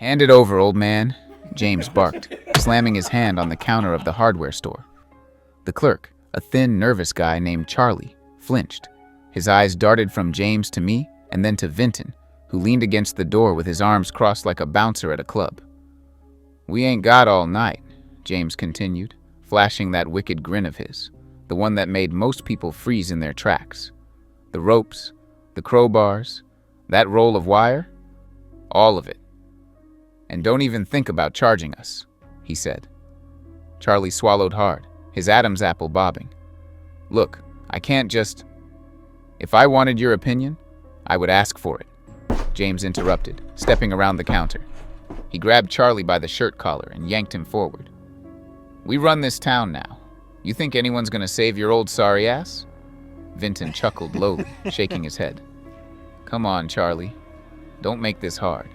"Hand it over, old man," James barked, slamming his hand on the counter of the hardware store. The clerk, a thin, nervous guy named Charlie, flinched. His eyes darted from James to me and then to Vinton, who leaned against the door with his arms crossed like a bouncer at a club. "We ain't got all night," James continued, flashing that wicked grin of his, the one that made most people freeze in their tracks. "The ropes, the crowbars, that roll of wire, all of it. And don't even think about charging us," he said. Charlie swallowed hard, his Adam's apple bobbing. "Look, I can't just... If I wanted your opinion, I would ask for it," James interrupted, stepping around the counter. He grabbed Charlie by the shirt collar and yanked him forward. "We run this town now. You think anyone's gonna save your old sorry ass?" Vinton chuckled lowly, shaking his head. "Come on, Charlie. Don't make this hard.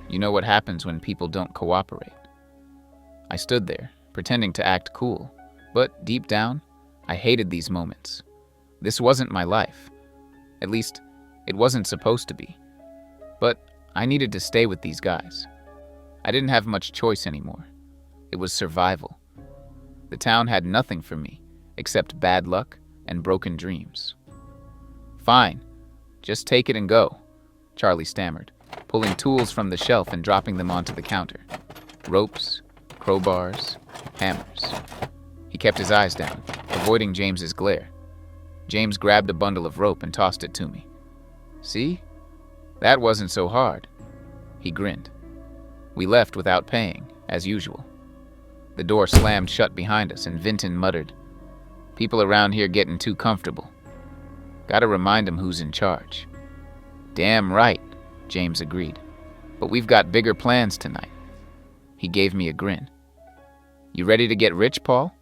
You know what happens when people don't cooperate." I stood there, pretending to act cool, but deep down, I hated these moments. This wasn't my life. At least, it wasn't supposed to be. But I needed to stay with these guys. I didn't have much choice anymore. It was survival. The town had nothing for me, except bad luck and broken dreams. "Fine, just take it and go," Charlie stammered, pulling tools from the shelf and dropping them onto the counter. Ropes, crowbars, hammers. He kept his eyes down, avoiding James's glare. James grabbed a bundle of rope and tossed it to me. "See? That wasn't so hard." He grinned. We left without paying, as usual. The door slammed shut behind us and Vinton muttered, "People around here getting too comfortable. Gotta remind 'em who's in charge." "Damn right," James agreed. "But we've got bigger plans tonight." He gave me a grin. "You ready to get rich, Paul?"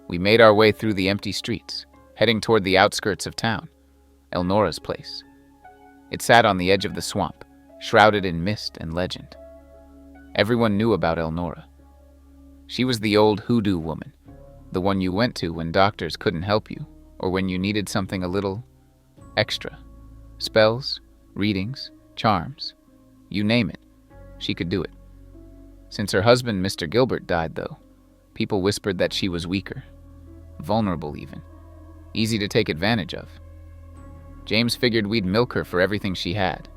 We made our way through the empty streets, heading toward the outskirts of town, Elnora's place. It sat on the edge of the swamp, shrouded in mist and legend. Everyone knew about Elnora. She was the old Hoodoo woman, the one you went to when doctors couldn't help you, or when you needed something a little extra. Spells, readings, charms, you name it, she could do it. Since her husband, Mr. Gilbert, died, though, people whispered that she was weaker, vulnerable even, easy to take advantage of. James figured we'd milk her for everything she had,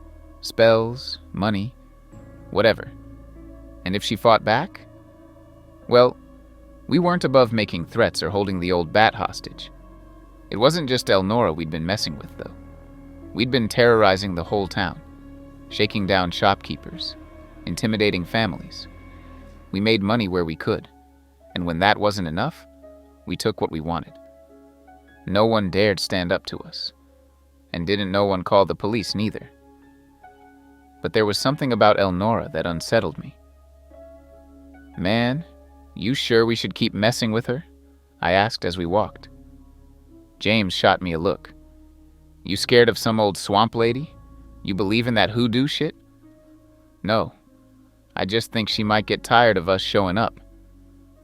spells, money, whatever. And if she fought back? Well, we weren't above making threats or holding the old bat hostage. It wasn't just Elnora we'd been messing with, though. We'd been terrorizing the whole town, shaking down shopkeepers, intimidating families. We made money where we could, and when that wasn't enough, we took what we wanted. No one dared stand up to us, and didn't no one call the police neither. But there was something about Elnora that unsettled me. "Man, you sure we should keep messing with her?" I asked as we walked. James shot me a look. "You scared of some old swamp lady? You believe in that hoodoo shit?" "No, I just think she might get tired of us showing up."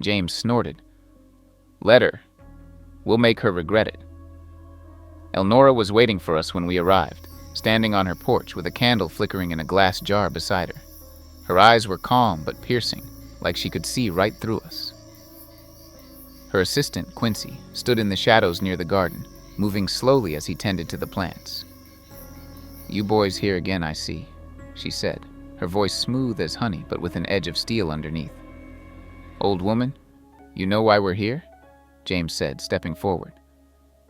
James snorted. "Let her. We'll make her regret it." Elnora was waiting for us when we arrived, standing on her porch with a candle flickering in a glass jar beside her. Her eyes were calm but piercing, like she could see right through us. Her assistant, Quincy, stood in the shadows near the garden, moving slowly as he tended to the plants. "You boys here again, I see," she said, her voice smooth as honey but with an edge of steel underneath. "Old woman, you know why we're here?" James said, stepping forward.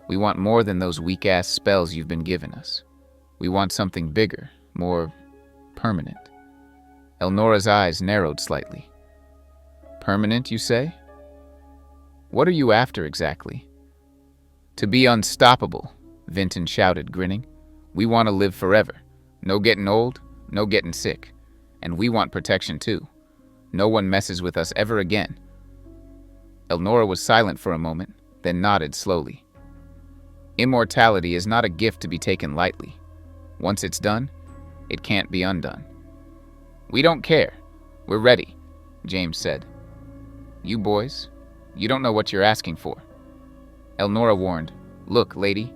"We want more than those weak-ass spells you've been giving us. We want something bigger, more permanent." Elnora's eyes narrowed slightly. "Permanent, you say? What are you after exactly?" "To be unstoppable," Vinton shouted, grinning. "We want to live forever. No getting old, no getting sick. And we want protection too. No one messes with us ever again." Elnora was silent for a moment, then nodded slowly. "Immortality is not a gift to be taken lightly. Once it's done, it can't be undone." "We don't care. We're ready," James said. "You boys, you don't know what you're asking for." Elnora warned, "Look, lady,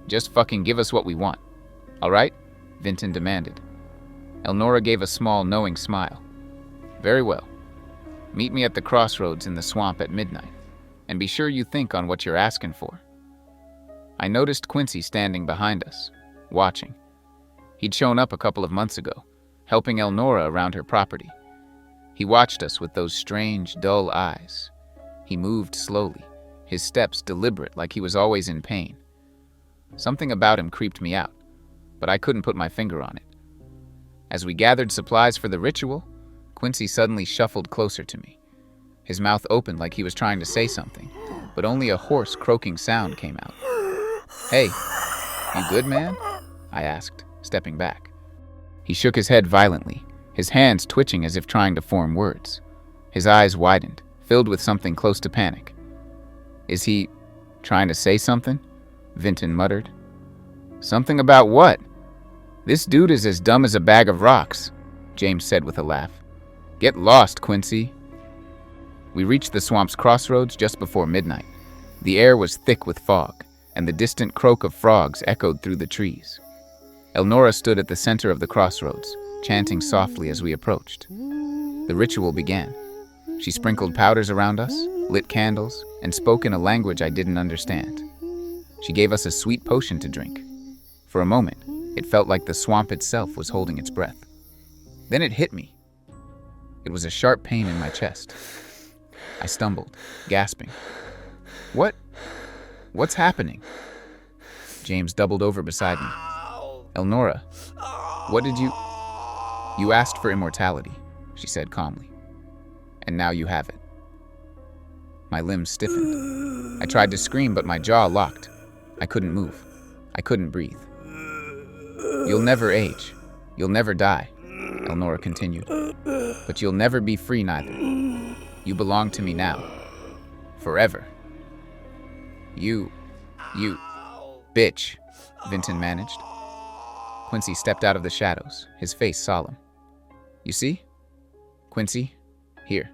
just fucking give us what we want. All right?" Vinton demanded. Elnora gave a small, knowing smile. Very well. Meet me at the crossroads in the swamp at midnight, and be sure you think on what you're asking for. I noticed Quincy standing behind us, watching. He'd shown up a couple of months ago, helping Elnora around her property. He watched us with those strange, dull eyes. He moved slowly, his steps deliberate like he was always in pain. Something about him creeped me out, but I couldn't put my finger on it. As we gathered supplies for the ritual, Quincy suddenly shuffled closer to me. His mouth opened like he was trying to say something, but only a hoarse, croaking sound came out. "Hey, you good, man?" I asked, stepping back. He shook his head violently, his hands twitching as if trying to form words. His eyes widened, filled with something close to panic. "Is he trying to say something?" Vinton muttered. "Something about what?" "This dude is as dumb as a bag of rocks," James said with a laugh. "Get lost, Quincy." We reached the swamp's crossroads just before midnight. The air was thick with fog, and the distant croak of frogs echoed through the trees. Elnora stood at the center of the crossroads, chanting softly as we approached. The ritual began. She sprinkled powders around us, lit candles, and spoke in a language I didn't understand. She gave us a sweet potion to drink. For a moment, it felt like the swamp itself was holding its breath. Then it hit me. It was a sharp pain in my chest. I stumbled, gasping. What's happening?" James doubled over beside me. "Elnora, what did you... You asked for immortality," she said calmly. "And now you have it." My limbs stiffened. I tried to scream, but my jaw locked. I couldn't move. I couldn't breathe. "You'll never age. You'll never die," Elnora continued. "But you'll never be free neither. You belong to me now. Forever." You bitch," Vinton managed. Quincy stepped out of the shadows, his face solemn. "You see? Quincy, here.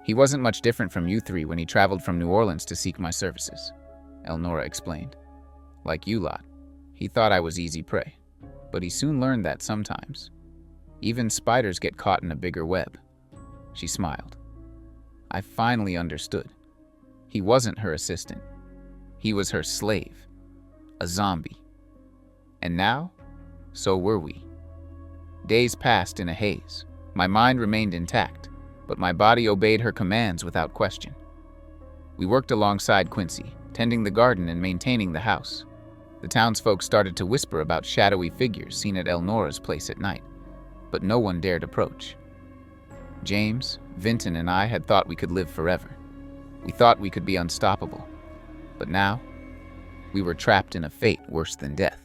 He wasn't much different from you three when he traveled from New Orleans to seek my services," Elnora explained. "Like you lot, he thought I was easy prey, but he soon learned that sometimes even spiders get caught in a bigger web." She smiled. I finally understood. He wasn't her assistant. He was her slave, a zombie. And now, so were we. Days passed in a haze. My mind remained intact, but my body obeyed her commands without question. We worked alongside Quincy, tending the garden and maintaining the house. The townsfolk started to whisper about shadowy figures seen at Elnora's place at night, but no one dared approach. James, Vinton, and I had thought we could live forever. We thought we could be unstoppable. But now, we were trapped in a fate worse than death.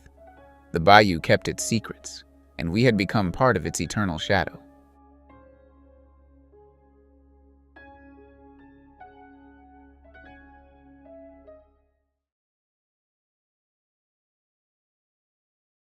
The Bayou kept its secrets, and we had become part of its eternal shadow.